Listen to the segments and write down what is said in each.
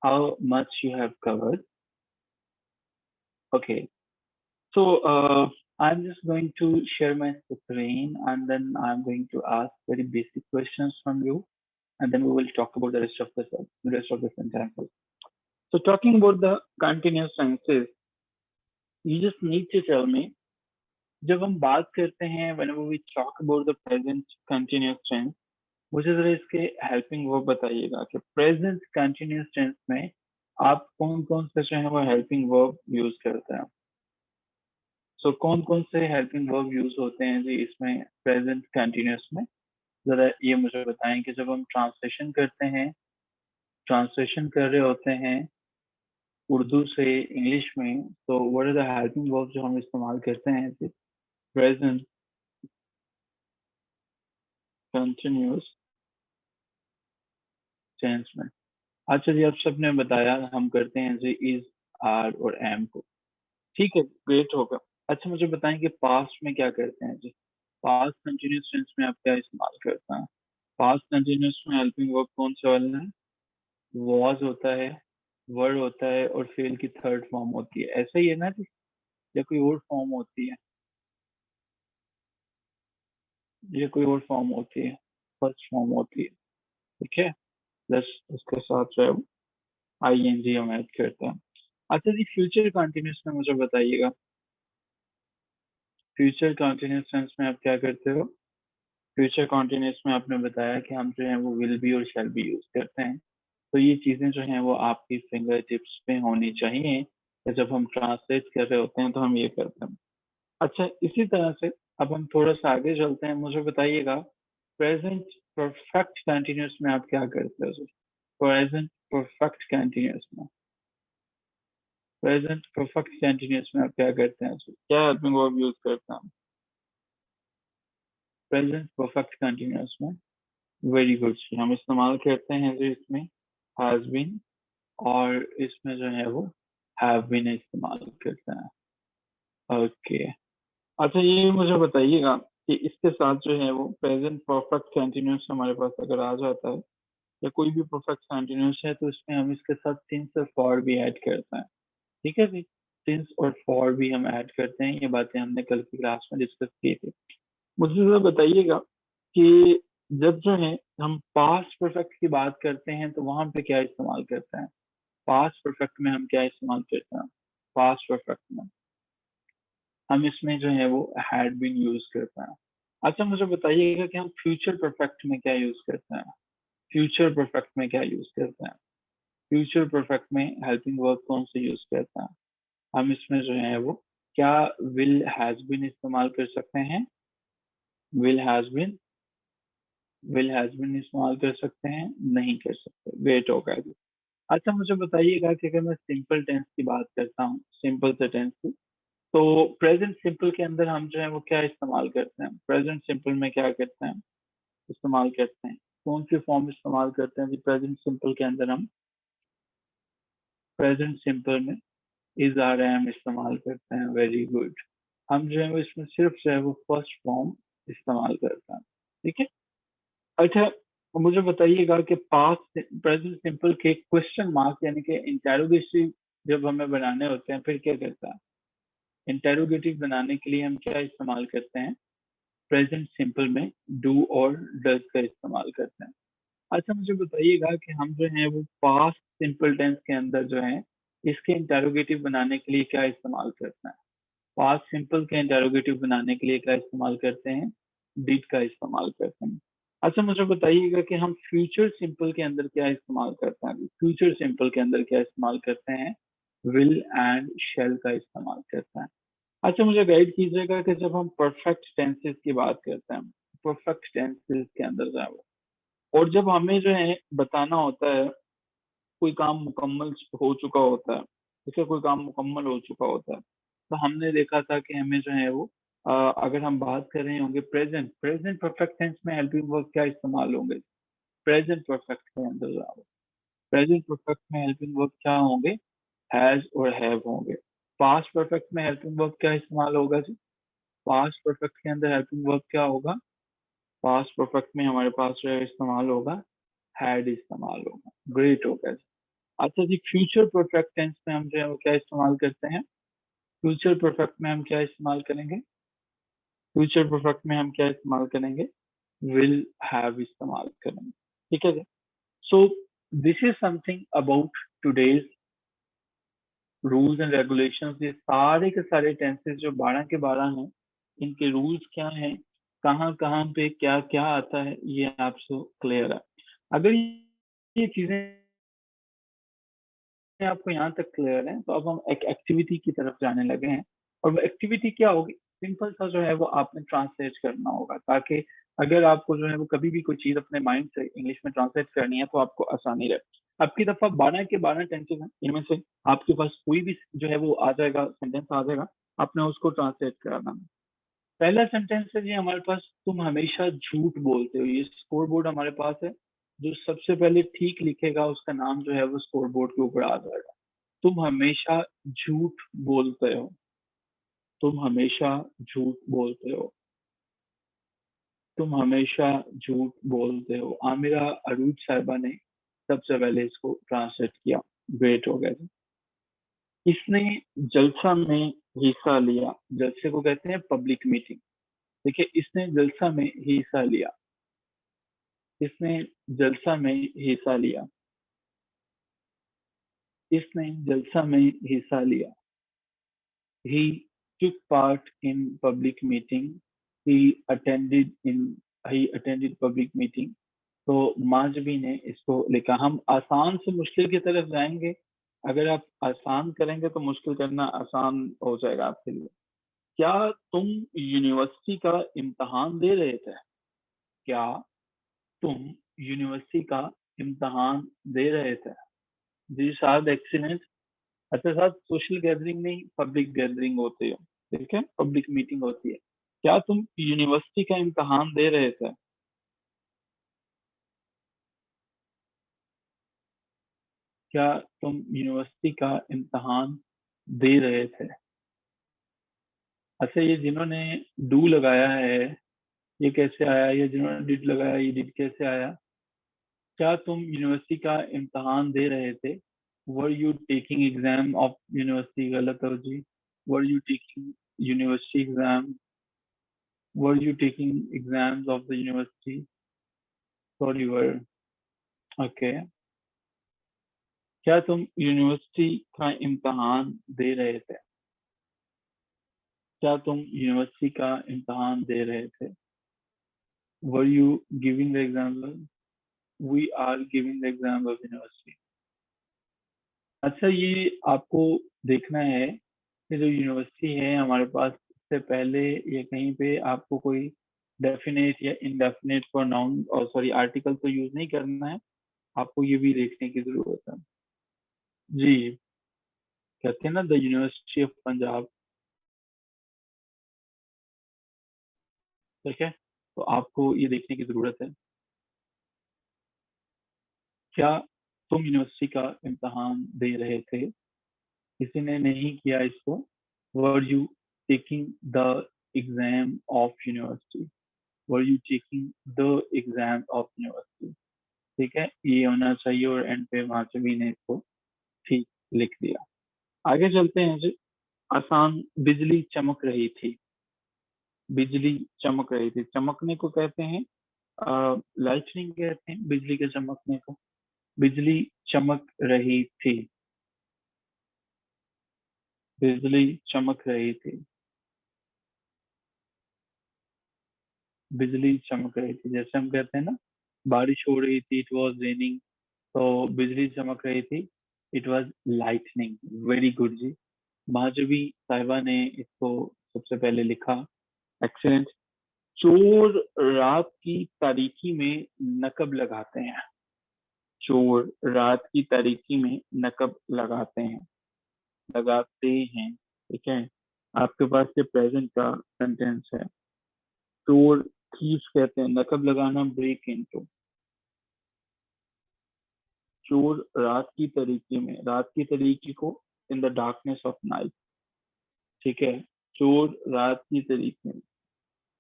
how much you have covered. Okay, so I'm just going to share my screen and then I'm going to ask very basic questions from you, and then we will talk about the rest of the sentences. So talking about the continuous tenses, you just need to tell me जब हम बात करते हैं whenever we talk about the present continuous tense, मुझे जरा इसके helping verb बताइएगा कि प्रेजेंट कंटिन्यूअस टेंस में आप कौन कौन से जो है वो हेल्पिंग वर्ब यूज करते हैं। सो कौन कौन से हेल्पिंग वर्ब यूज होते हैं जी इसमें प्रेजेंट कंटिन्यूअस में, जरा ये मुझे बताएं कि जब हम ट्रांसलेशन करते हैं, ट्रांसलेशन कर रहे होते हैं उर्दू से इंग्लिश में, तो what are the helping verb जो हम इस्तेमाल करते हैं जी प्रेजेंट कंटिन्यूअस टेंस में। अच्छा जी, आप सबने बताया हम करते हैं जी इज, आर और एम को, ठीक है, ग्रेट होगा। अच्छा मुझे बताएं कि पास्ट में क्या करते हैं जी, पास्ट कंटिन्यूअस टेंस में आप क्या इस्तेमाल करते हैं। पास्ट कंटिन्यूअस में हेल्पिंग वर्ब कौन से वाले हैं, वॉज होता है, वर होता है और फेल की थर्ड फॉर्म होती है, ऐसा ही है ना जी, या कोई और फॉर्म होती है, ये कोई और फॉर्म होती है, फर्स्ट फॉर्म होती है, ठीक है। प्लस उसके साथ जो है आई एन जी हम ऐड करते हैं। अच्छा जी, फ्यूचर कंटिन्यूअस में मुझे बताइएगा, फ्यूचर कंटिन्यूअस टेंस में आप क्या करते हो। फ्यूचर कॉन्टिन्यूस में आपने बताया कि हम जो है वो विल बी और शैल बी यूज करते हैं, तो ये चीजें जो हैं वो आपकी फिंगर टिप्स पे होनी चाहिए, तो जब हम ट्रांसलेट कर रहे होते हैं तो हम ये करते हैं। अच्छा, इसी तरह से अब हम थोड़ा सा आगे चलते हैं, मुझे बताइएगा प्रेजेंट परफेक्ट कंटिन्यूस में आप क्या करते हो। प्रेजेंट परफेक्ट कंटिन्यूस में, प्रेजेंट परफेक्ट कंटिन्यूस में आप क्या करते हैं, क्या हेल्पिंग वर्ब यूज करते हैं प्रेजेंट परफेक्ट कंटिन्यूस में। वेरी गुड, हम इस्तेमाल करते हैं जो इसमें हैज बीन और इसमें जो है वो हैव बीन इस्तेमाल करते हैं। ओके, अच्छा ये मुझे बताइएगा कि इसके साथ जो है वो प्रेजेंट परफेक्ट कंटिन्यूस हमारे पास अगर आ जाता है या कोई भी परफेक्ट कंटिन्यूस है तो इसमें हम इसके साथ सिंस और फॉर भी ऐड करते हैं, ठीक है जी। सिंस और फॉर भी हम ऐड करते हैं, ये बातें हमने कल की क्लास में डिस्कस की थी। मुझे जरा बताइएगा कि जब जो है हम पास्ट परफेक्ट की बात करते हैं तो वहां पे क्या इस्तेमाल करते हैं, पास्ट परफेक्ट में हम क्या इस्तेमाल करते हैं। पास्ट परफेक्ट में हम इसमें जो है वो हैड बीन यूज करते हैं। अच्छा मुझे बताइएगा कि हम फ्यूचर परफेक्ट में क्या यूज करते हैं, फ्यूचर परफेक्ट में क्या यूज करते हैं। फ्यूचर परफेक्ट में हेल्पिंग वर्ब कौन से यूज करते हैं, हम इसमें जो है वो क्या विल हैज बीन इस्तेमाल कर सकते हैं, will has been, will has been इस्तेमाल कर सकते हैं, नहीं कर सकते, वेट होगा अभी। अच्छा मुझे बताइएगा कि अगर मैं सिंपल टेंस की बात करता हूँ, सिंपल से टेंस की, तो प्रेजेंट सिंपल के अंदर हम जो है वो क्या इस्तेमाल करते हैं, प्रेजेंट सिंपल में क्या करते हैं, इस्तेमाल करते हैं, कौन सी फॉर्म इस्तेमाल करते हैं जी प्रेजेंट सिंपल के अंदर। हम प्रेजेंट सिंपल में इज आर एम इस्तेमाल करते हैं, वेरी गुड। हम जो है वो इसमें सिर्फ जो है वो फर्स्ट फॉर्म इस्तेमाल करते हैं, ठीक है। अच्छा मुझे बताइएगा कि पास्ट प्रेजेंट सिंपल के क्वेश्चन मार्क यानी कि इंटेरोगेटिव जब हमें बनाने होते हैं फिर क्या करता है, इंटेरोगेटिव बनाने के लिए हम क्या इस्तेमाल करते हैं, प्रेजेंट सिंपल में डू और डज का इस्तेमाल करते हैं। अच्छा मुझे बताइएगा कि हम जो है वो पास्ट सिंपल टेंस के अंदर जो है इसके इंटेरोगेटिव बनाने के लिए क्या इस्तेमाल करते हैं, पास्ट सिंपल के इंटेरोगेटिव बनाने के लिए क्या इस्तेमाल करते हैं, डिड का इस्तेमाल करते हैं। अच्छा मुझे बताइएगा कि हम फ्यूचर सिंपल के अंदर क्या इस्तेमाल करते हैं, फ्यूचर सिंपल के अंदर क्या इस्तेमाल करते हैं, विल एंड शेल का इस्तेमाल करते हैं। अच्छा मुझे गाइड कीजिएगा कि जब हम परफेक्ट टेंसेस की बात करते हैं, परफेक्ट टेंसेस के अंदर जाए और जब हमें जो है बताना होता है कोई काम मुकम्मल हो चुका होता है, जैसे कोई काम मुकम्मल हो चुका होता है, तो हमने देखा था कि हमें जो है वो अगर हम बात कर रहे होंगे प्रेजेंट, प्रेजेंट परफेक्ट टेंस में हेल्पिंग वर्ब क्या इस्तेमाल होंगे, प्रेजेंट परफेक्ट के अंदर जाओ, प्रेजेंट परफेक्ट में हेल्पिंग वर्ब क्या होंगे, हैज और हैव होंगे। पास्ट परफेक्ट में हेल्पिंग वर्ब क्या इस्तेमाल होगा जी, पास्ट परफेक्ट के अंदर हेल्पिंग वर्ब क्या होगा, पास्ट परफेक्ट में हमारे पास जो है इस्तेमाल होगा हैड इस्तेमाल होगा, ग्रेट होगा जी। अच्छा जी, फ्यूचर परफेक्ट टेंस में हम जो है वो क्या इस्तेमाल करते हैं? फ्यूचर परफेक्ट में हम क्या इस्तेमाल करेंगे? फ्यूचर परफेक्ट में हम क्या इस्तेमाल करेंगे? विल हैव इस्तेमाल करेंगे। ठीक है जी। So this is something about today's rules and regulations. ये सारे के सारे टेंसेस जो 12 के 12 हैं, इनके रूल्स क्या हैं, कहाँ कहाँ पे क्या क्या आता है, ये आपसे क्लियर है। अगर ये चीजें आपको यहाँ तक क्लियर है, तो अब हम एक एक्टिविटी की तरफ जाने लगे हैं। और वो एक्टिविटी क्या होगी? सिंपल सा जो है वो आपने ट्रांसलेट करना होगा, ताकि अगर आपको जो है वो कभी भी कोई चीज अपने माइंड से इंग्लिश में ट्रांसलेट करनी है तो आपको आसानी रहे। अब की दफा 12 के 12 टेंसेस हैं, इनमें से आपके पास कोई भी जो है वो आ जाएगा, सेंटेंस आ जाएगा, आपने उसको ट्रांसलेट कराना है। पहला सेंटेंस है जी हमारे पास, तुम हमेशा झूठ बोलते हो। ये स्कोर बोर्ड हमारे पास है, जो सबसे पहले ठीक लिखेगा उसका नाम जो है वो स्कोर बोर्ड के ऊपर आ जाएगा। तुम हमेशा झूठ बोलते हो। तुम हमेशा झूठ बोलते हो। तुम हमेशा झूठ बोलते हो। आमिरा अरूज साहिबा ने सबसे पहले इसको ट्रांसलेट किया। ग्रेट हो गया जी। इसने जलसा में हिस्सा लिया। जलसे को कहते हैं पब्लिक मीटिंग। देखिए, इसने जलसा में हिस्सा लिया। इसने जलसा में हिस्सा लिया। इसने जलसा में हिस्सा लिया। He took part in public meeting. He attended in he attended public meeting. तो माजवी ने इसको लिखा। हम आसान से मुश्किल की तरफ जाएंगे। अगर आप आसान करेंगे तो मुश्किल करना आसान हो जाएगा आपके लिए। क्या तुम यूनिवर्सिटी का इम्तहान दे रहे थे? क्या तुम यूनिवर्सिटी का इम्तहान दे रहे थे? जी शायद एक्सीलेंट। अच्छा साहब, सोशल गैदरिंग नहीं, पब्लिक गैदरिंग होती है। ठीक है, पब्लिक मीटिंग होती है। क्या तुम यूनिवर्सिटी का इम्तहान दे रहे थे? क्या तुम यूनिवर्सिटी का इम्तहान दे रहे थे? अच्छा, ये जिन्होंने डू लगाया है, ये कैसे आया? ये जिन्होंने डिड लगाया, ये डिड कैसे आया? क्या तुम यूनिवर्सिटी का इम्तहान दे रहे थे? Were you taking exam of university? गलत हो जी। Were you taking university exam? Were you taking exams of the university? Sorry, were. Okay. क्या तुम यूनिवर्सिटी का इम्तहान दे रहे थे? क्या तुम यूनिवर्सिटी का इम्तहान दे रहे थे? Were you giving the exam? We are giving the exam of university. अच्छा, ये आपको देखना है कि जो यूनिवर्सिटी है हमारे पास, इससे पहले या कहीं पे आपको कोई डेफिनेट या इनडेफिनेट प्रोनाउन और सॉरी आर्टिकल तो यूज नहीं करना है। आपको ये भी देखने की जरूरत है जी। कहते हैं ना, द यूनिवर्सिटी ऑफ पंजाब। ठीक है, तो आपको ये देखने की जरूरत है, क्या तुम यूनिवर्सिटी का इम्तहान दे रहे थे? किसी ने नहीं किया इसको। वर you taking the exam of university? Were you taking the exam of university? ठीक है, ये होना चाहिए, और एंड पे माचवी ने इसको ठीक लिख दिया। आगे चलते हैं जी। आसान। बिजली चमक रही थी। बिजली चमक रही थी। चमकने को कहते हैं लाइटनिंग कहते हैं, बिजली के चमकने को। बिजली चमक रही थी। बिजली चमक रही थी। बिजली चमक रही थी, जैसे हम कहते हैं ना, बारिश हो रही थी, इट वॉज रेनिंग। तो बिजली चमक रही थी, it was lightning. Very good जी। महाजवी साहिबा ने इसको सबसे पहले लिखा। एक्सीलेंट। चोर रात की तारीकी में नकब लगाते हैं। चोर रात की तारीकी में नकब लगाते हैं। लगाते हैं। ठीक है, आपके पास ये प्रेजेंट का सेंटेंस है। चोर थीव्स कहते हैं, नकब लगाना ब्रेक इनटू। चोर रात की तारीकी में, रात की तारीकी को in the darkness of night. ठीक है, चोर रात की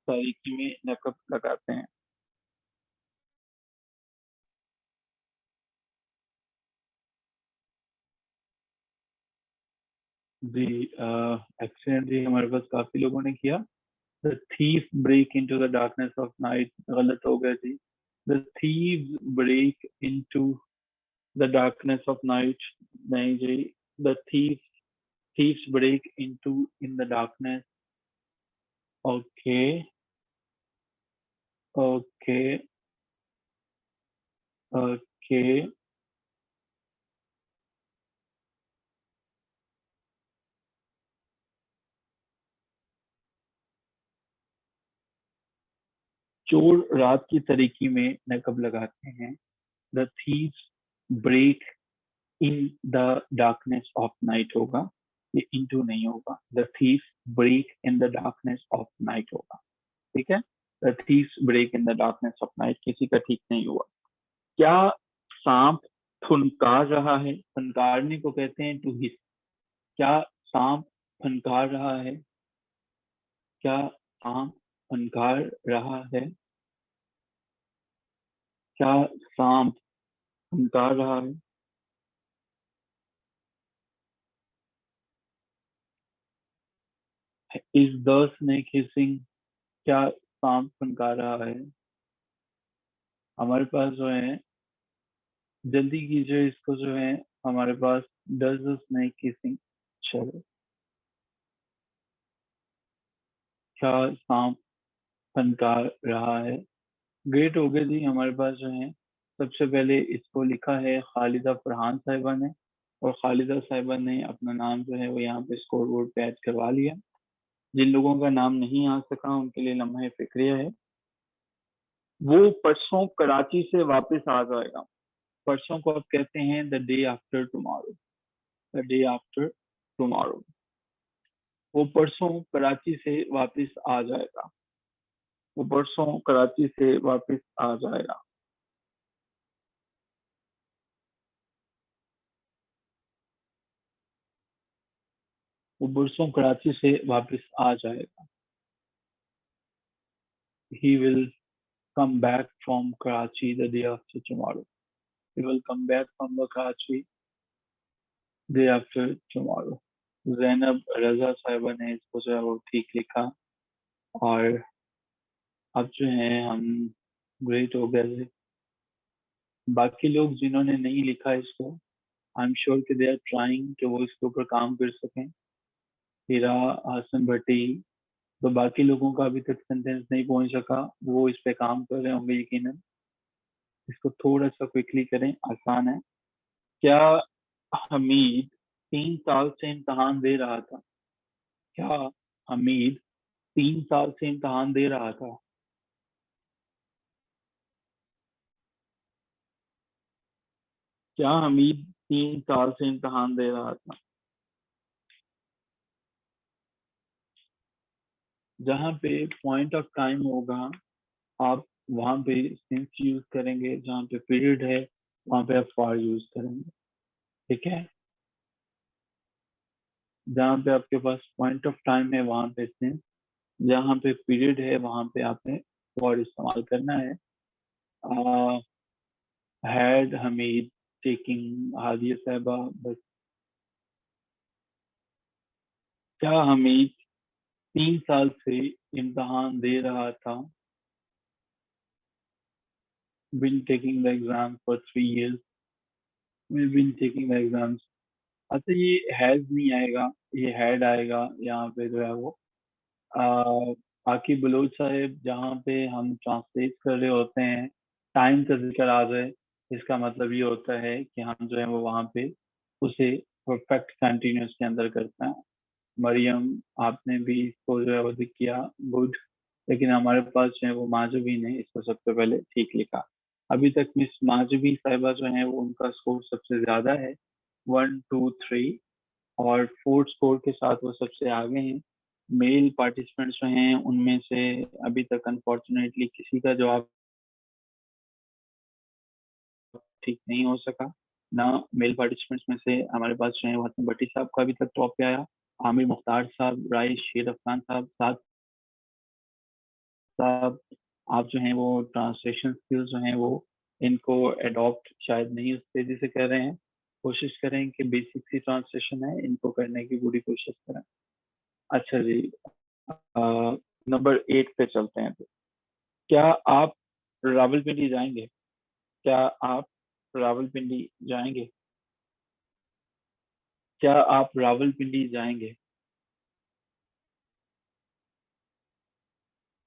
तारीकी में नकब लगाते हैं। जी एक्सीडेंट जी हमारे पास काफी लोगों ने किया। The thief break into the darkness of night गलत हो गया जी। The thieves break into the darkness of night नहीं जी। The thieves break into in the darkness। Okay okay okay. चोर रात की तारीकी में नकब लगाते हैं। The thieves break in the darkness of night होगा, ये into नहीं होगा। The thieves break in the darkness of night होगा। ठीक है। The thieves break in the darkness of night किसी का ठीक नहीं हुआ। क्या सांप फुनकार रहा है? फुनकारने को कहते हैं टू हिस। क्या सांप फनकार रहा है? क्या सांप फनकार रहा है? क्या सांप फनकार रहा है? Is the snake hissing? क्या सांप फनकार रहा है? हमारे पास जो है, जल्दी कीजिए इसको जो है, हमारे पास डज द स्नेक हिसिंग। चलो, क्या सांप फनकार रहा है? ग्रेट हो गया जी। हमारे पास जो है, सबसे पहले इसको लिखा है खालिदा फरहान साहिबा ने, और खालिदा साहिबा ने अपना नाम जो है वो यहाँ पे स्कोर बोर्ड पे ऐड करवा लिया। जिन लोगों का नाम नहीं आ सका उनके लिए लम्हा फिक्रिया है। वो परसों कराची से वापस आ जाएगा। परसों को आप कहते हैं the day after tomorrow. The day after tomorrow. वो परसों कराची से वापस आ जाएगा। वो परसों कराची से वापस आ जाएगा। वो परसों कराची से वापस आ जाएगा। He will come back from Karachi the day after tomorrow. He will come back from the Karachi day after tomorrow। Zainab Raza साहिबा ने इसको जो है वो ठीक लिखा। और अब जो है हम ग्रेट हो गए। बाकी लोग जिन्होंने नहीं लिखा इसको, आई एम श्योर कि दे आर ट्राइंग कि वो इसके ऊपर काम कर सकें। हीरा हसन भट्टी, तो बाकी लोगों का अभी तक सेंटेंस नहीं पहुंच सका, वो इस पे काम कर रहे होंगे यकीनन। इसको थोड़ा सा क्विकली करें, आसान है। क्या हमीद 3 साल से इम्तहान दे रहा था? क्या हमीद 3 साल से इम्तहान दे रहा था? क्या हमीद 3 साल से इम्तहान दे रहा था? जहाँ पे पॉइंट ऑफ टाइम होगा, आप वहां पे सिंस यूज करेंगे। जहाँ पे पीरियड है, वहां पे आप फॉर यूज करेंगे। ठीक है। जहाँ पे आपके पास पॉइंट ऑफ टाइम है, वहां पे सिंस। जहाँ पे पीरियड है, वहां पे आपने फॉर इस्तेमाल करना है। हैड हमीद टेकिंग हादिया साहबा बस। क्या हमीद 3 साल से इम्तहान दे रहा था? बिन taking the exam for 3 years। Bin taking the exams. अच्छा, ये हैज नहीं आएगा, ये हैड आएगा यहाँ पे जो है वो। आकिब बलोच साहब, जहाँ पे हम ट्रांसलेट कर रहे होते हैं, टाइम का जिक्र आ जाए, इसका मतलब ये होता है कि हम जो है वो वहाँ पे उसे परफेक्ट कंटिन्यूस के अंदर करते हैं। मरियम, आपने भी इसको जो है वो किया, गुड। लेकिन हमारे पास जो है वो माजबी ने इसको सबसे पहले ठीक लिखा। अभी तक मिस माजबी साहिबा जो है वो, उनका स्कोर सबसे ज्यादा है, 1 2 3। और फोर्थ स्कोर के साथ वो सबसे आगे हैं। मेल पार्टिसिपेंट्स जो हैं उनमें से अभी तक अनफॉर्चुनेटली किसी का जवाब ठीक नहीं हो सका। ना मेल पार्टिसिपेंट्स में से हमारे पास जो है वो हसन भट्टी साहब का अभी तक टॉप पे आया। आमिर मुख्तार साहब, राय शेर अफगान साहब, साथ साहब, आप जो हैं वो ट्रांसलेशन स्किल्स जो हैं वो, इनको अडॉप्ट शायद नहीं उस तेजी से कर रहे हैं। कोशिश करें कि बेसिक सी ट्रांसलेशन है, इनको करने की पूरी कोशिश करें। अच्छा जी, नंबर 8 पे चलते हैं। तो क्या आप रावलपिंडी जाएंगे? क्या आप रावलपिंडी जाएंगे? क्या आप रावलपिंडी जाएंगे?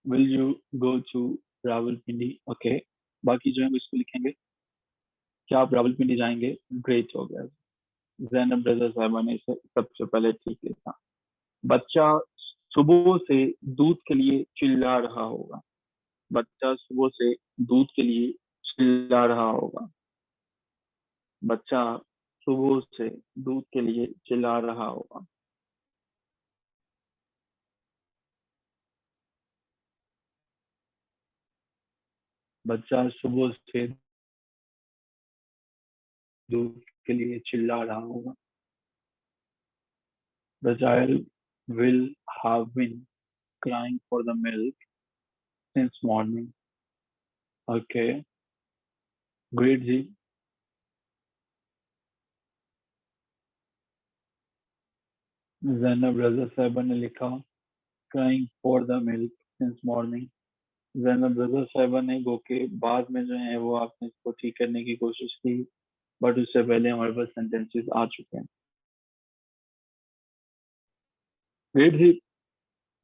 Will you go to Rawalpindi? Okay, बाकी जो है वो इसको लिखेंगे। क्या आप रावलपिंडी जाएंगे? ग्रेट हो गया। जैनब रजा साहबा ने इसे सबसे पहले ठीक लिखा। बच्चा सुबह से दूध के लिए चिल्ला रहा होगा। बच्चा सुबह से दूध के लिए चिल्ला रहा होगा। बच्चा सुबह से दूध के लिए चिल्ला रहा होगा। बच्चा सुबह से दूध के लिए चिल्ला रहा होगा। The child will have been crying for the milk since morning. Okay, great जी। जैनब रजा साहबा ने लिखा crying for the milk since morning। Zainab Raza साहबा ने गो के बाद में जो है वो आपने इसको ठीक करने की कोशिश की, बट उससे पहले हमारे पास सेंटेंसेस आ चुके हैं। ग्रेट जी,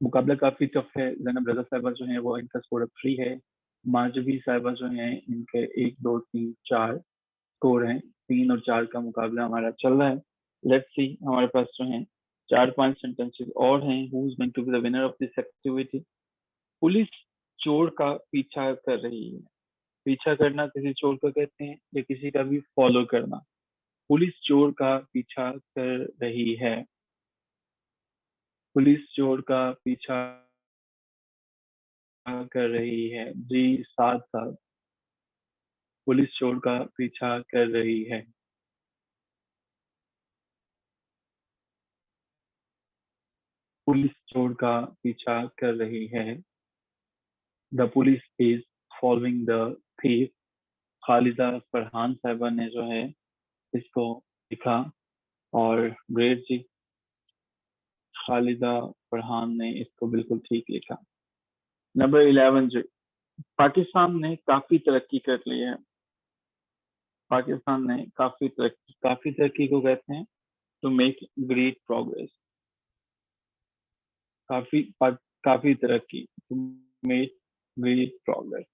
मुकाबला काफी टफ है। जैनब रजा साहबा जो है वो इनका स्कोर 3 है। माजबी साहबा जो है इनके 1 2 3 4 स्कोर हैं। 3 और 4 का मुकाबला हमारा चल रहा है। लेट्स सी, हमारे पास जो है 4 5 सेंटेंसेस और हैं। Who is going to be the winner of this activity? Police चोर का पीछा कर रही है। पीछा करना किसी चोर को कहते हैं या किसी का भी फॉलो करना। पुलिस चोर का पीछा कर रही है। पुलिस चोर का पीछा कर रही है जी। साथ साथ पुलिस चोर का पीछा कर रही है। पुलिस चोर का पीछा कर रही है। The police is following the thief. Khalida Farhan साहबा ने जो है इसको लिखा। और ग्रेट जी, खालिदा फरहान ने इसको बिल्कुल ठीक लिखा। नंबर 11 जी, पाकिस्तान ने काफी तरक्की कर ली है। पाकिस्तान ने काफी तरक्की को कहते हैं टू मेक ग्रेट प्रोग्रेस। काफी काफी तरक्की, to make great progress.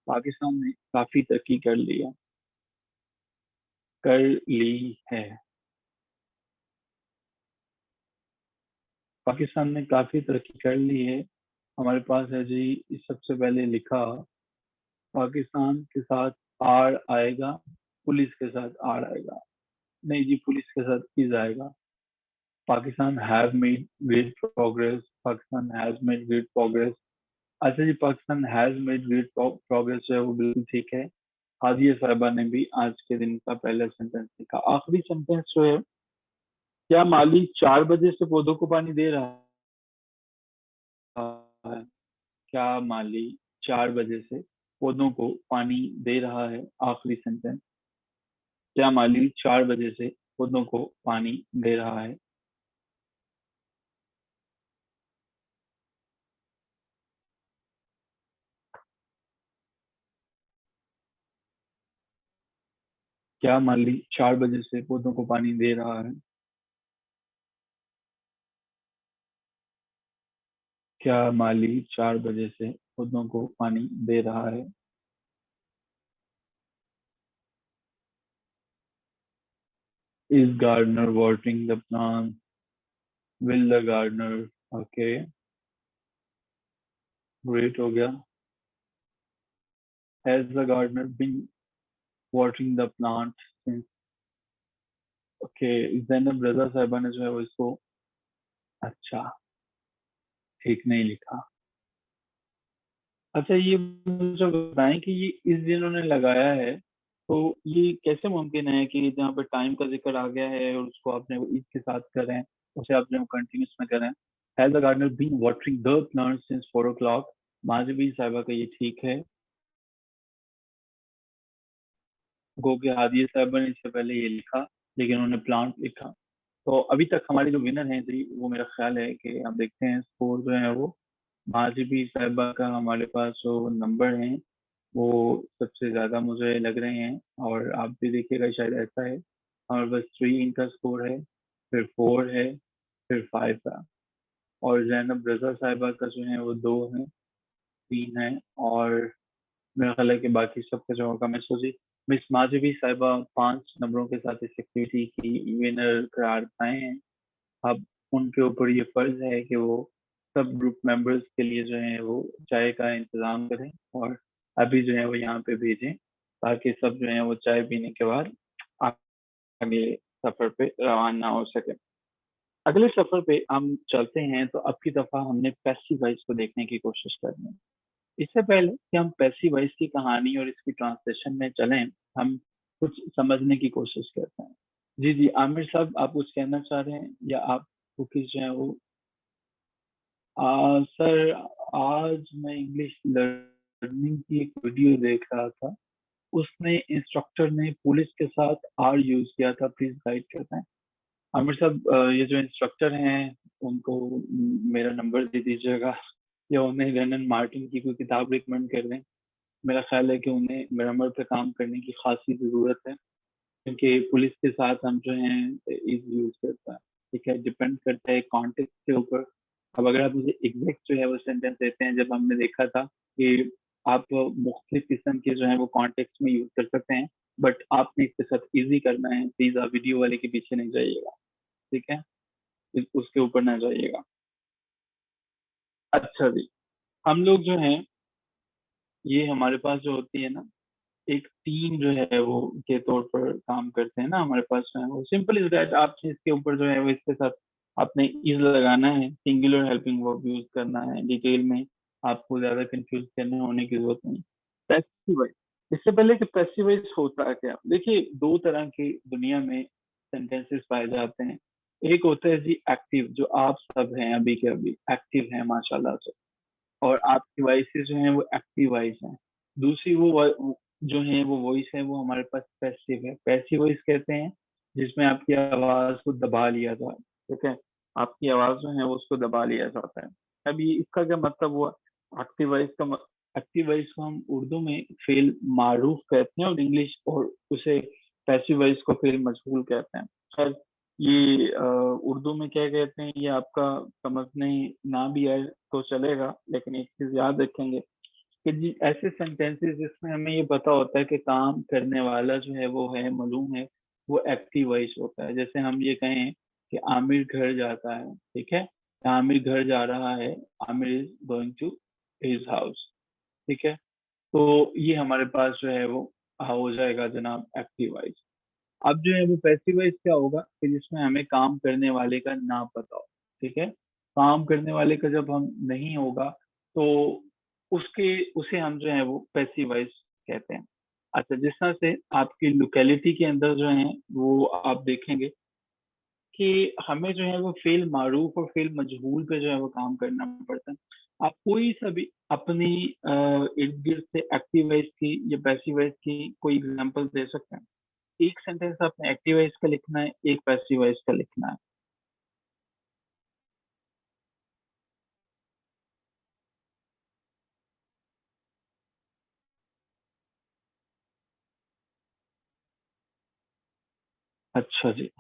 Pakistan ने काफी तरक्की कर लिया, कर ली है। पाकिस्तान ने काफी तरक्की कर ली है। हमारे पास है जी, सबसे पहले लिखा पाकिस्तान के साथ आर आएगा, पुलिस के साथ आर आएगा। नहीं जी, पुलिस के साथ इज आएगा। Pakistan have made great progress. Pakistan has made great progress. अच्छा जी, Pakistan has made great progress जो है वो बिल्कुल ठीक है। हादिया साहबा ने भी आज के दिन का पहला सेंटेंस लिखा। आखिरी सेंटेंस जो है, क्या माली 4 बजे से पौधों को पानी दे रहा है? क्या माली 4 बजे से पौधों को पानी दे रहा है? आखिरी सेंटेंस, क्या माली 4 बजे से पौधों को पानी दे रहा है? क्या माली 4 बजे से पौधों को पानी दे रहा है? क्या माली 4 बजे से पौधों को पानी दे रहा है? Is gardener watering the plant? Will the gardener? Okay, great हो गया। Has the gardener been watering the plant since? Okay, Zainab Raza साहबा ने जो है वो इसको अच्छा ठीक नहीं लिखा। अच्छा, ये मुझे बताएं कि ये इस जिन्होंने लगाया है, तो ये कैसे मुमकिन है कि जहाँ पे टाइम का जिक्र आ गया है और उसको आपने वो इसके साथ करें, उसे आपने वो कंटिन्यूस में करें। Has the gardener been watering the plant since 4 o'clock? Majbi साहबा का ये ठीक है। गो के हादिया साहबा ने इससे पहले ये लिखा। लेकिन उन्होंने प्लांट लिखा। तो अभी तक हमारे जो विनर हैं जी, वो मेरा ख्याल है कि हम देखते हैं स्कोर जो है वो, महाजीबी साहिबा का हमारे पास जो नंबर है वो सबसे ज्यादा मुझे लग रहे हैं। और आप भी देखिएगा शायद ऐसा है, हमारे पास 3 इनका स्कोर है, फिर 4 है, फिर 5 का। और जैनब रजा साहिबा का जो है वो 2 है, 3 है। और मेरा ख्याल है कि बाकी सबका जो होगा, मैं सोची मिस माधवी साहिबा 5 नंबरों के साथ इस एक्टिविटी की विनर करार पाए हैं। अब उनके ऊपर ये फर्ज है कि वो सब ग्रुप मेंबर्स के लिए जो है वो चाय का इंतजाम करें, और अभी जो है वो यहाँ पे भेजें, ताकि सब जो है वो चाय पीने के बाद अगले सफर पे रवाना हो सके। अगले सफर पे हम चलते हैं, तो अब की दफा हमने पैसिव वॉइस को देखने की कोशिश करनी है। इससे पहले कि हम पैसिव वॉइस की कहानी और इसकी ट्रांसलेशन में चलें, हम कुछ समझने की कोशिश करते हैं। जी जी, आमिर साहब, आप कुछ कहना चाह रहे हैं, या आप कुकीज जो है वो। सर, आज मैं इंग्लिश लर्निंग की एक वीडियो देख रहा था, उसमें इंस्ट्रक्टर ने पुलिस के साथ आर यूज किया था, प्लीज गाइड करते हैं। आमिर साहब, ये जो इंस्ट्रक्टर हैं उनको मेरा नंबर दे दीजिएगा, या उन्हें लेनन मार्टिन की कोई किताब रिकमेंड कर दें। मेरा ख्याल है कि उन्हें ग्रामर पे काम करने की खासी ज़रूरत है, क्योंकि पुलिस के साथ हम जो हैं इज यूज करता है। ठीक है, डिपेंड करता है कॉन्टेक्स्ट के ऊपर। अब अगर आप मुझे एग्जैक्ट जो है वो सेंटेंस देते हैं, जब हमने देखा था कि आप मुख्तलिफ किस्म के जो है वो कॉन्टेक्स्ट में यूज कर सकते हैं, बट आपने इसके साथ इजी करना है, प्लीज आप वीडियो वाले के पीछे नहीं जाइएगा। ठीक है, उसके ऊपर ना जाइएगा। अच्छा जी, हम लोग जो हैं, ये हमारे पास जो होती है ना, एक टीम जो है वो के तौर पर काम करते हैं ना हमारे पास जो है वो, सिंपल इज दैट। आपने इसके ऊपर जो है वो इसके साथ आपने इज लगाना है, सिंगुलर हेल्पिंग वर्ब यूज करना है, डिटेल में आपको ज्यादा कंफ्यूज करने होने की जरूरत नहीं। पैसिव वॉइस, इससे पहले कि पैसिव वॉइस होता है क्या, देखिए दो तरह के दुनिया में सेंटेंसेस पाए जाते हैं। एक होता है जी एक्टिव, जो आप सब हैं अभी के अभी एक्टिव हैं माशाल्लाह से, और आपकी वॉइसेस जो हैं वो एक्टिव वॉइस हैं। दूसरी जो है वो वॉइस है वो हमारे पास पैसिव है। पैसिव वॉइस कहते हैं जिसमें आपकी आवाज को दबा लिया जाए। ठीक है, आपकी आवाज जो है वो उसको दबा लिया जाता है। अब ये इसका क्या मतलब हुआ, एक्टिव वॉइस का, एक्टिव वॉइस को हम उर्दू में फेल मारूफ कहते हैं, और इंग्लिश और उसे पैसिव वॉइस को फेल मजहूल कहते हैं। खैर, ये उर्दू में क्या कहते हैं ये आपका समझने ना भी आए तो चलेगा, लेकिन एक चीज याद रखेंगे कि जी ऐसे सेंटेंसेस जिसमें हमें ये पता होता है कि काम करने वाला जो है वो है मालूम है, वो एक्टिव वॉइस होता है। जैसे हम ये कहें कि आमिर घर जाता है, ठीक है, आमिर घर जा रहा है, Aamir is going to his house. ठीक है, तो ये हमारे पास जो है वो हो जाएगा जनाब एक्टिव वॉइस। अब जो है वो पैसिव वॉइस क्या होगा कि जिसमें हमें काम करने वाले का ना पता हो। ठीक है, काम करने वाले का जब हम नहीं होगा, तो उसके उसे हम जो है वो पैसिव वॉइस कहते हैं। अच्छा, जिस तरह से आपकी लोकेलिटी के अंदर जो है वो आप देखेंगे कि हमें जो है वो फेल मारूफ और फेल मजहूल पे जो है वो काम करना पड़ता है। आप कोई सा भी अपनी इर्द गिर्द से एक्टिव वॉइस की या पैसिव वॉइस की कोई एग्जांपल दे सकते हैं। एक सेंटेंस आपने एक्टिव वॉइस का लिखना है, एक पैसिव वॉइस का लिखना है। अच्छा जी।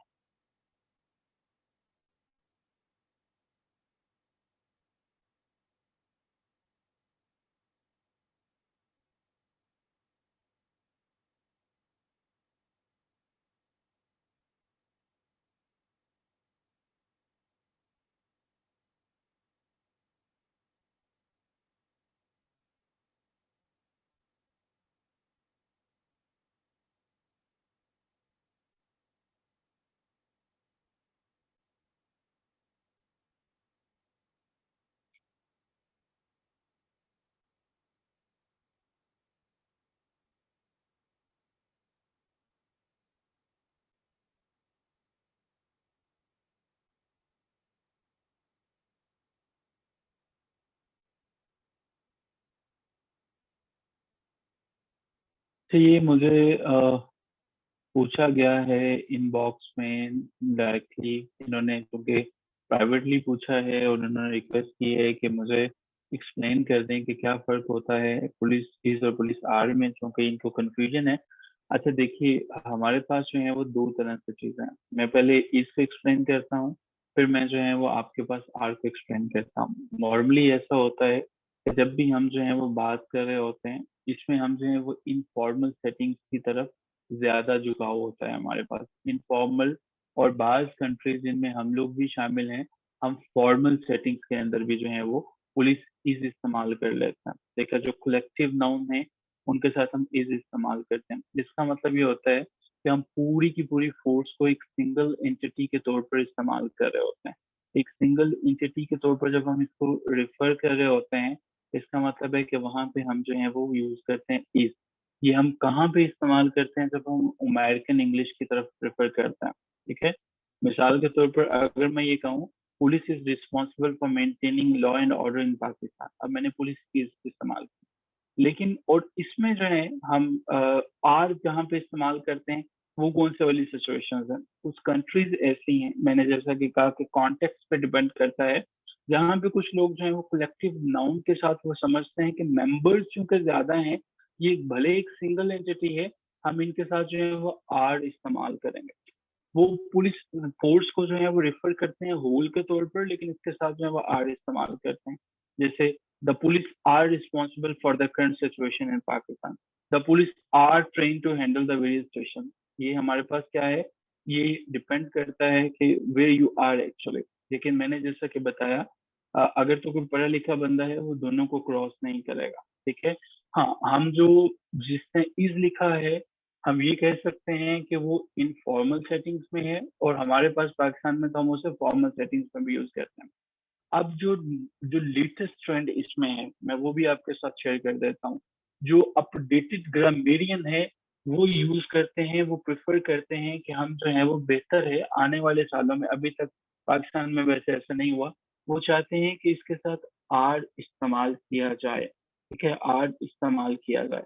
तो ये मुझे पूछा गया है इनबॉक्स में डायरेक्टली, इन्होंने क्योंकि प्राइवेटली पूछा है और उन्होंने रिक्वेस्ट की है कि मुझे एक्सप्लेन कर दें कि क्या फर्क होता है पुलिस इज और पुलिस आर में, क्योंकि इनको कंफ्यूजन है। अच्छा देखिए, हमारे पास जो है वो दो तरह से चीजें हैं। मैं पहले इज को एक्सप्लेन करता हूँ, फिर मैं जो है वो आपके पास आर को एक्सप्लेन करता हूँ। नॉर्मली ऐसा होता है कि जब भी हम जो है वो बात कर रहे होते हैं, इसमें हम जो है वो इनफॉर्मल सेटिंग्स की तरफ ज्यादा झुकाव होता है हमारे पास, इनफॉर्मल। और बाज कंट्रीज जिनमें हम लोग भी शामिल हैं, हम फॉर्मल सेटिंग्स के अंदर भी जो है वो पुलिस इज इस्तेमाल कर लेते हैं। देखा, जो कलेक्टिव नाउन है उनके साथ हम इज इस्तेमाल करते हैं, जिसका मतलब ये होता है कि हम पूरी की पूरी फोर्स को एक सिंगल एंटिटी के तौर पर इस्तेमाल कर रहे होते हैं। एक सिंगल एंटिटी के तौर पर जब हम इसको रिफर कर रहे होते हैं, इसका मतलब है कि वहां पे हम जो है वो यूज करते हैं इज। ये हम कहाँ पे इस्तेमाल करते हैं? जब हम अमेरिकन इंग्लिश की तरफ प्रेफर करते हैं, ठीक है। मिसाल के तौर पर अगर मैं ये कहूँ, police is responsible for maintaining law and order in Pakistan, अब मैंने पुलिस की इस्तेमाल की। लेकिन और इसमें जो है हम आर जहाँ पे इस्तेमाल करते हैं, वो कौन से वाली सिचुएशंस हैं? कुछ कंट्रीज ऐसी हैं, मैंने जैसा कि कहा कि कॉन्टेक्स्ट पे डिपेंड करता है, जहाँ पे कुछ लोग जो है वो कलेक्टिव नाउन के साथ वो समझते हैं कि मेंबर्स चूंकि ज्यादा हैं, ये भले एक सिंगल एंटिटी है, हम इनके साथ जो है वो आर इस्तेमाल करेंगे। वो पुलिस फोर्स को जो है वो रेफर करते हैं होल के तौर पर, लेकिन इसके साथ जो है वो आर इस्तेमाल करते हैं। जैसे the police are responsible for the current situation in Pakistan, the police are train to handle the various situation. ये हमारे पास क्या है, ये डिपेंड करता है कि वे यू आर एक्चुअली। लेकिन मैंने जैसा कि बताया, अगर तो कोई पढ़ा लिखा बंदा है वो दोनों को क्रॉस नहीं करेगा, ठीक है। हाँ, हम जो जिसने इज लिखा है, हम ये कह सकते हैं कि वो इनफॉर्मल सेटिंग्स में है, और हमारे पास पाकिस्तान में तो हम उसे फॉर्मल सेटिंग्स में भी यूज करते हैं। अब जो जो लेटेस्ट ट्रेंड इसमें है, मैं वो भी आपके साथ शेयर कर देता हूँ। जो अपडेटेड ग्रामेरियन है, वो यूज करते हैं, वो प्रेफर करते हैं कि हम जो है वो बेहतर है आने वाले सालों में। अभी तक पाकिस्तान में वैसे ऐसा नहीं हुआ। वो चाहते हैं कि इसके साथ आर इस्तेमाल किया जाए, ठीक है, आर इस्तेमाल किया जाए।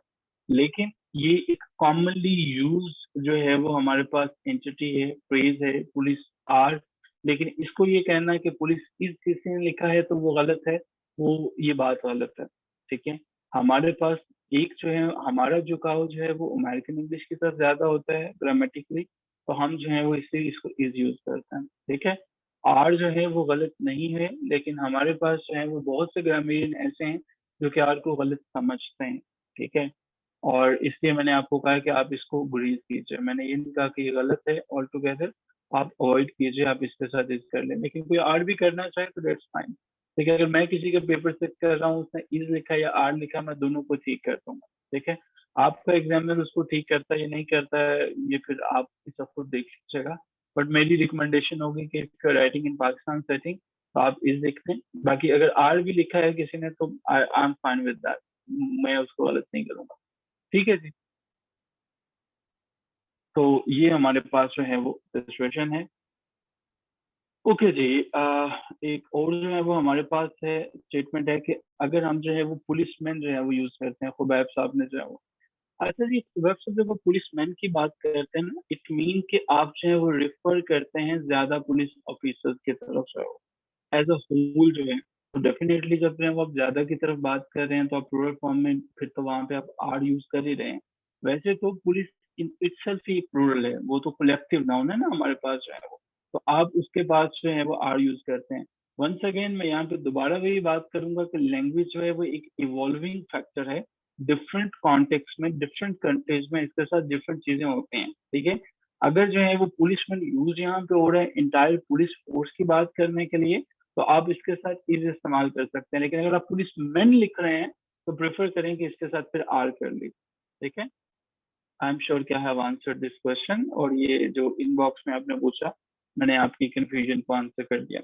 लेकिन ये एक कॉमनली यूज जो है वो हमारे पास एंटिटी है, फ्रेज है, पुलिस आर। लेकिन इसको ये कहना है कि पुलिस इस किसी ने लिखा है तो वो गलत है, वो ये बात गलत है, ठीक है। हमारे पास एक जो है, हमारा झुकाव जो है वो अमेरिकन इंग्लिश की तरफ ज्यादा होता है ग्रामेटिकली, तो हम जो है वो इससे इसको इज यूज करते हैं, ठीक है। आर जो है वो गलत नहीं है, लेकिन हमारे पास जो है वो बहुत से ग्रामीण ऐसे हैं जो कि आर को गलत समझते हैं, ठीक है। और इसलिए मैंने आपको कहा कि आप इसको गुरेज कीजिए, मैंने ये नहीं कहा कि ये गलत है ऑल टुगेदर। आप अवॉइड कीजिए, आप इसके साथ इज कर लें, लेकिन कोई आर भी करना चाहे तो दैट्स फाइन। देखिए, अगर मैं किसी का पेपर चेक कर रहा हूँ, उसने इज लिखा या आर लिखा, मैं दोनों को ठीक कर दूंगा, ठीक है। आपका एग्जामिनर उसको ठीक करता है या नहीं करता है, ये फिर आप सब कुछ देख लीजिएगा। बट मेरी रिकमेंडेशन होगी कि if you writing in Pakistan setting, तो आप इज लिख दें। बाकी अगर आर भी लिखा है किसी ने, तो I am fine with that, मैं उसको गलत नहीं करूंगा, ठीक है जी। तो ये हमारे पास जो है वो सिचुएशन है। ओके जी, एक और जो है वो हमारे पास है, स्टेटमेंट है कि अगर हम जो है वो पुलिसमैन जो है वो यूज करते हैं, खुबैब साहब ने जो है वो, अच्छा जी, खुबैब साहब जब वो पुलिसमैन की बात करते हैं ना, इट मीन कि आप जो है वो रेफर करते हैं ज्यादा पुलिस ऑफिसर्स की तरफ से हो, एज अ होल जो है। तो डेफिनेटली जब जो है वो आप ज्यादा की तरफ बात कर रहे हैं, तो आप प्लूरल फॉर्म में, फिर तो वहां पे आप आर यूज कर ही रहे हैं। वैसे तो पुलिस इन इटसेल्फ ही प्लूरल है, वो तो कलेक्टिव नाउन है ना हमारे पास जो है वो, तो आप उसके पास जो है वो आर यूज करते हैं। वंस अगेन मैं यहाँ पे दोबारा वही बात करूंगा कि लैंग्वेज जो है वो एक इवॉल्विंग फैक्टर है। डिफरेंट कॉन्टेक्स्ट में, डिफरेंट कंट्रीज में इसके साथ डिफरेंट चीजें होती हैं, ठीक है। अगर जो है वो पुलिसमैन यूज यहाँ पे हो रहा है इंटायर पुलिस फोर्स की बात करने के लिए, तो आप इसके साथ इज इस्तेमाल कर सकते हैं। लेकिन अगर आप पुलिस मैन लिख रहे हैं, तो प्रेफर करें कि इसके साथ फिर आर कर लीजिए, ठीक है। आई एम श्योर कि I have answered this question, और ये जो इनबॉक्स में आपने पूछा, मैंने आपकी कंफ्यूजन को आंसर कर दिया।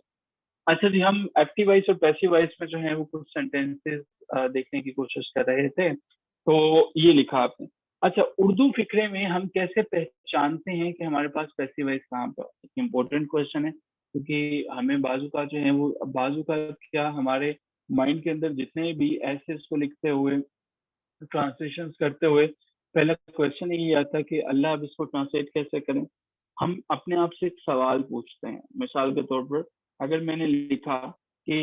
अच्छा जी, हम एक्टिव वॉइस और पैसिव वॉइस में जो है वो कुछ सेंटेंसेस देखने की कोशिश कर रहे थे। तो ये लिखा आपने। अच्छा, उर्दू फिक्रे में हम कैसे पहचानते हैं कि हमारे पास पैसिव वॉइस कहाँ पर? इम्पोर्टेंट क्वेश्चन है, क्योंकि हमें बाजू का जो है वो, बाजू का क्या, हमारे माइंड के अंदर जितने भी ऐसे इसको लिखते हुए, ट्रांसलेशन करते हुए पहला क्वेश्चन यही आता कि अल्लाह, अब इसको ट्रांसलेट कैसे करें। हम अपने आप से एक सवाल पूछते हैं। मिसाल के तौर पर अगर मैंने लिखा कि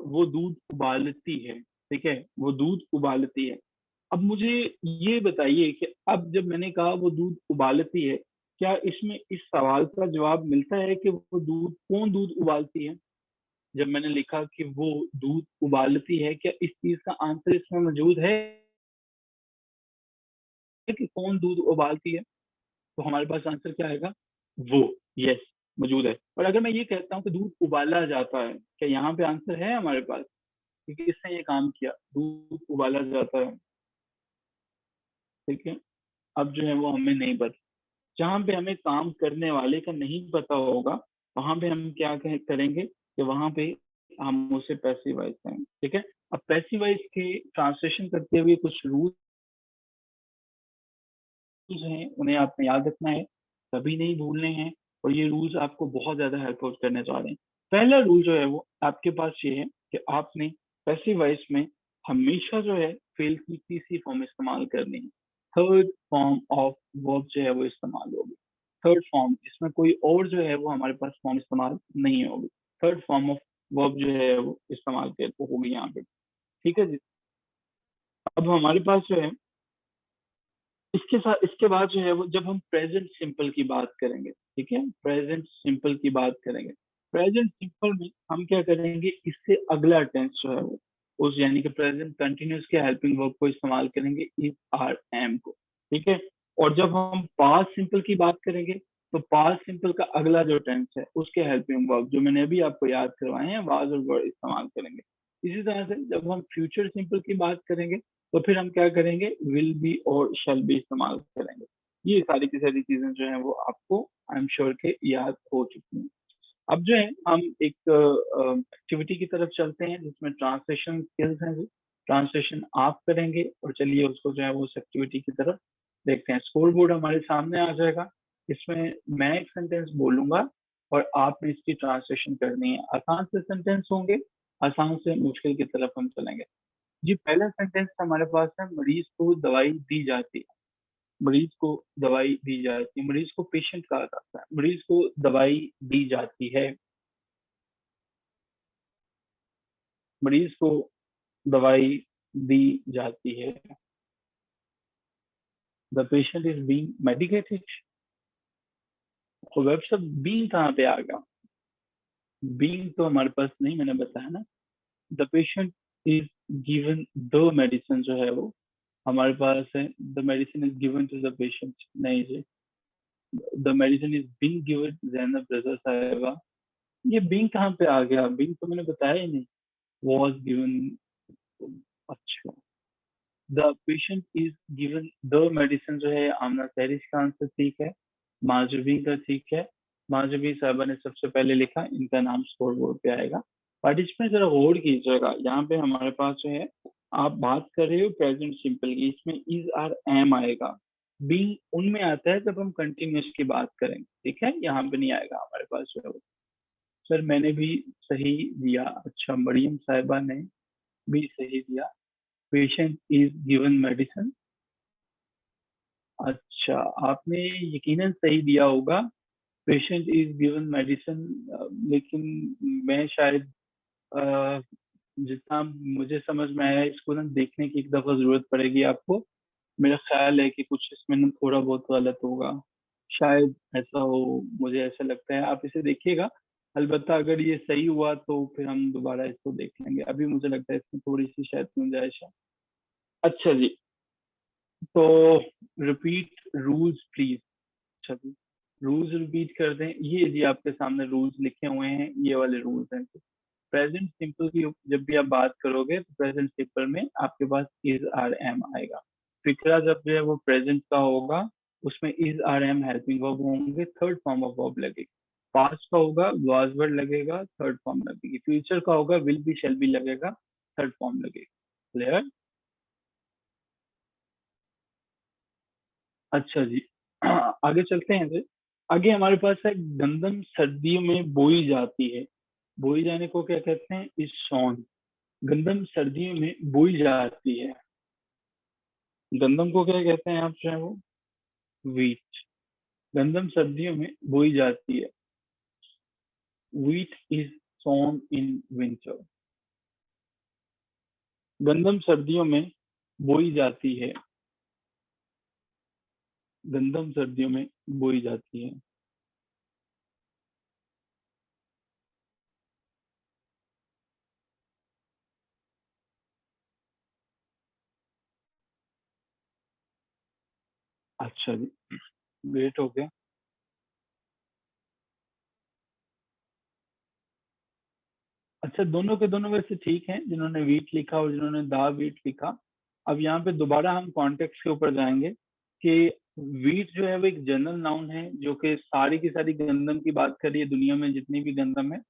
वो दूध उबालती है, ठीक है, वो दूध उबालती है। अब मुझे ये बताइए कि अब जब मैंने कहा वो दूध उबालती है, क्या इसमें इस सवाल का जवाब मिलता है कि वो दूध, कौन दूध उबालती है। जब मैंने लिखा कि वो दूध उबालती है, क्या इस चीज का आंसर इसमें मौजूद है कि कौन दूध उबालती है। तो हमारे पास आंसर क्या आएगा, वो। यस, मौजूद है। और अगर मैं ये कहता हूँ कि दूध उबाला जाता है, क्या यहाँ पे आंसर है हमारे पास, क्योंकि इसने ये काम किया, दूध उबाला जाता है। ठीक है, अब जो है वो हमें नहीं पता। जहाँ पे हमें काम करने वाले का नहीं पता होगा, वहां पे हम क्या करेंगे कि वहां पे हम उसे पैसिवाइज करेंगे। ठीक है, अब पैसिवाइज के ट्रांसलेशन करते हुए कुछ रूल्स हैं, उन्हें आपने याद रखना है, कभी नहीं भूलने हैं। और ये रूल्स आपको बहुत ज्यादा हेल्प आउट करने जा रहे हैं। पहला रूल जो है वो आपके पास ये है कि आपने पैसिव वॉइस में हमेशा जो है फेल की तीसरी फॉर्म इस्तेमाल करनी है। थर्ड फॉर्म ऑफ वर्ब जो है वो इस्तेमाल होगी। थर्ड फॉर्म, इसमें कोई और जो है वो हमारे पास फॉर्म इस्तेमाल नहीं होगी। थर्ड फॉर्म ऑफ वर्ब जो है वो इस्तेमाल होगी यहाँ पे। ठीक है जी। अब हमारे पास जो है इसके साथ, इसके बाद जो है वो जब हम प्रेजेंट सिंपल की बात करेंगे, ठीक है, प्रेजेंट सिंपल की बात करेंगे, प्रेजेंट सिंपल में हम क्या करेंगे, इससे अगला टेंस जो है वो उस यानी कि प्रेजेंट कंटिन्यूस के हेल्पिंग वर्ब को इस्तेमाल करेंगे, इज, आर, एम को। ठीक है, और जब हम पास्ट सिंपल की बात करेंगे, तो पास्ट सिंपल का अगला जो टेंस है उसके हेल्पिंग वर्ब जो मैंने अभी आपको याद करवाए हैं, वाज और वर इस्तेमाल करेंगे। इसी तरह से जब हम फ्यूचर सिंपल की बात करेंगे, तो फिर हम क्या करेंगे, विल बी और शैल बी इस्तेमाल करेंगे। ये सारी की सारी चीजें जो है वो आपको आई एम श्योर के याद हो चुकी हैं। अब जो है हम एक एक्टिविटी की तरफ चलते हैं जिसमें ट्रांसलेशन स्किल्स हैं। ट्रांसलेशन आप करेंगे और चलिए उसको जो है वो उस एक्टिविटी की तरफ देखते हैं। स्कोर बोर्ड हमारे सामने आ जाएगा। इसमें मैं एक सेंटेंस बोलूंगा और आपने इसकी ट्रांसलेशन करनी है। आसान से सेंटेंस होंगे, आसान से मुश्किल की तरफ हम चलेंगे। जी, पहला सेंटेंस हमारे पास है, मरीज को दवाई दी जाती है। मरीज को दवाई दी जाती है, मरीज को पेशेंट कहा जाता है, मरीज को दवाई दी जाती है, मरीज को दवाई दी जाती है। The patient is being medicated. Web सब बीइंग कहाँ पे आ गया, बीइंग तो हमारे पास नहीं, मैंने बताया ना। The patient is given the medicine जो है वो हमारे पास है, the medicine is given to the patient, नहीं जी। The medicine is being given Zainab Raza साहिबा। ये बीइंग कहाँ पे आ गया, बीइंग तो मैंने बताया ही नहीं। वॉज गिवन, अच्छा। The patient is given the medicine जो है आमना तहरीश का आंसर ठीक है, माजुबी का ठीक है। माजुबी साहबा ने सबसे पहले लिखा, इनका नाम स्कोर बोर्ड पे आएगा। बट इसमें जरा गौर कीजिएगा, यहाँ पे हमारे पास जो है आप बात कर रहे हो प्रेजेंट सिंपल की, इसमें इज, आर, एम आएगा। बीइंग उनमें आता है जब हम कंटिन्यूस की बात करेंगे, ठीक है, यहाँ पे नहीं आएगा हमारे पास जो है वो। सर मैंने भी सही दिया, अच्छा, मरियम साहिबा ने भी सही दिया। पेशेंट इज गिवन मेडिसिन, अच्छा, आपने यकीनन सही दिया होगा, पेशेंट इज गिवन मेडिसिन। लेकिन मैं शायद अ, जितना मुझे समझ में आया, इसको ना देखने की एक दफा जरूरत पड़ेगी आपको। मेरा ख्याल है कि कुछ इसमें ना थोड़ा बहुत गलत होगा, शायद ऐसा हो, मुझे ऐसा लगता है। आप इसे देखिएगा, अलबत्ता अगर ये सही हुआ तो फिर हम दोबारा इसको देख लेंगे। अभी मुझे लगता है इसमें थोड़ी सी शायद गुंजाइश है। अच्छा जी, तो रिपीट रूल्स प्लीज। अच्छा जी, रूल्स रिपीट कर दें। ये जी आपके सामने रूल्स लिखे हुए हैं, ये वाले रूल्स हैं। प्रेजेंट सिंपल की जब भी आप बात करोगे तो प्रेजेंट सिंपल में आपके पास इज, आर, एम आएगा। फिक्रा जब जो है वो प्रेजेंट का होगा, उसमें is, are, am helping verb होंगे, थर्ड फॉर्म ऑफ वर्ब लगेगी। पास्ट का होगा, वाज वर्ड लगेगा, थर्ड फॉर्म लगेगी। फ्यूचर का होगा, विल बी, शैल बी लगेगा, थर्ड फॉर्म लगेगी। क्लियर? अच्छा जी, आगे चलते हैं जी। आगे हमारे पास है, गंदम सर्दियों में बोई जाती है। बोई जाने को क्या कहते हैं, इज सॉन। गंदम सर्दियों में बोई जाती है। गंदम को क्या कहते हैं आप जो है वो? व्हीट। गंदम सर्दियों में बोई जाती है। Wheat is sown in winter. गंदम सर्दियों में बोई जाती है। गंदम सर्दियों में बोई जाती है। अच्छा जी, ग्रेट हो गया। अच्छा, दोनों के दोनों वैसे ठीक हैं, जिन्होंने वीट लिखा और जिन्होंने दा वीट लिखा। अब यहाँ पे दोबारा हम कॉन्टेक्स्ट के ऊपर जाएंगे कि वीट जो है वो एक जनरल नाउन है जो कि सारी की सारी गंदम की बात कर रही है, दुनिया में जितनी भी गंदम है।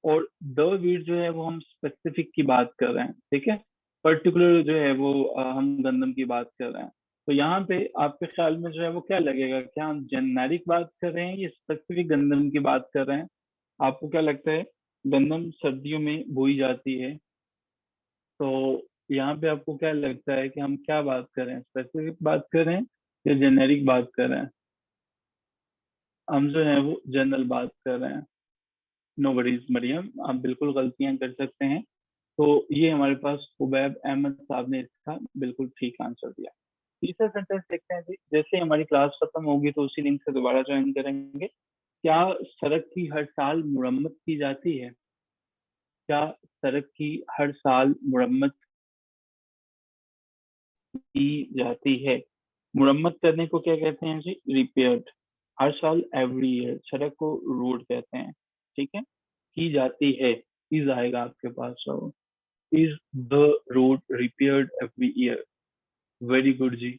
और द वीट जो है वो हम स्पेसिफिक की बात कर रहे हैं, ठीक है। पर्टिकुलर जो है वो हम गंदम की बात कर रहे हैं। तो यहाँ पे आपके ख्याल में जो है वो क्या लगेगा, क्या हम जेनेरिक बात कर रहे हैं या स्पेसिफिक गंदम की बात कर रहे हैं? आपको क्या लगता है? गंदम सर्दियों में बोई जाती है, तो यहाँ पे आपको क्या लगता है कि हम क्या बात कर रहे हैं, स्पेसिफिक बात कर रहे हैं या जेनेरिक बात कर रहे हैं? हम जो है वो जनरल बात कर रहे हैं। नो वरीज मरियम, आप बिल्कुल गलतियां कर सकते हैं। तो ये हमारे पास उबैब अहमद साहब ने इसका बिल्कुल ठीक आंसर दिया। तीसरा सेंटेंस देखते हैं जी। जैसे हमारी क्लास खत्म होगी तो उसी लिंक से दोबारा ज्वाइन करेंगे। क्या सड़क की हर साल मुरम्मत की जाती है? क्या सड़क की हर साल मुरम्मत की जाती है? मुरम्मत करने को क्या कहते हैं जी? रिपेयर्ड। हर साल, एवरी ईयर, सड़क को रोड कहते हैं, ठीक है। की जाती है, इज आएगा आपके पास। Is the road repaired every year? Very good जी।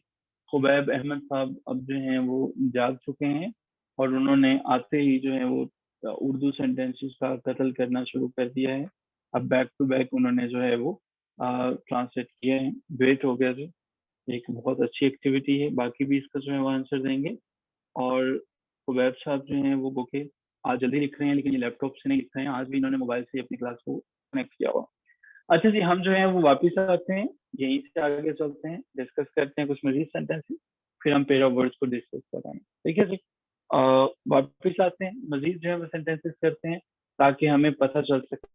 खुबैब अहमद साहब अब जो हैं वो जाग चुके हैं और उन्होंने आते ही जो है वो उर्दू सेंटेंसेस का कत्ल करना शुरू कर दिया है। अब बैक टू बैक उन्होंने जो है वो ट्रांसलेट किए हैं। ग्रेट हो गया जी। एक बहुत अच्छी एक्टिविटी है, बाकी भी इसका जो है वो आंसर देंगे। और खुबैब साहब जो हैं वो बुके आज जल्दी लिख रहे हैं, लेकिन ये लैपटॉप से नहीं लिख रहे हैं, आज भी इन्होंने मोबाइल से अपनी क्लास को कनेक्ट किया हुआ। अच्छा जी, हम जो है वो वापिस आते हैं, यहीं से आगे चलते हैं, डिस्कस करते हैं कुछ मजीद सेंटेंसेस, फिर हम पेयर ऑफ वर्ड्स को डिस्कस करेंगे, ठीक है जी। वापिस आते हैं, मजीद जो है वो सेंटेंसेस करते हैं ताकि हमें पता चल सके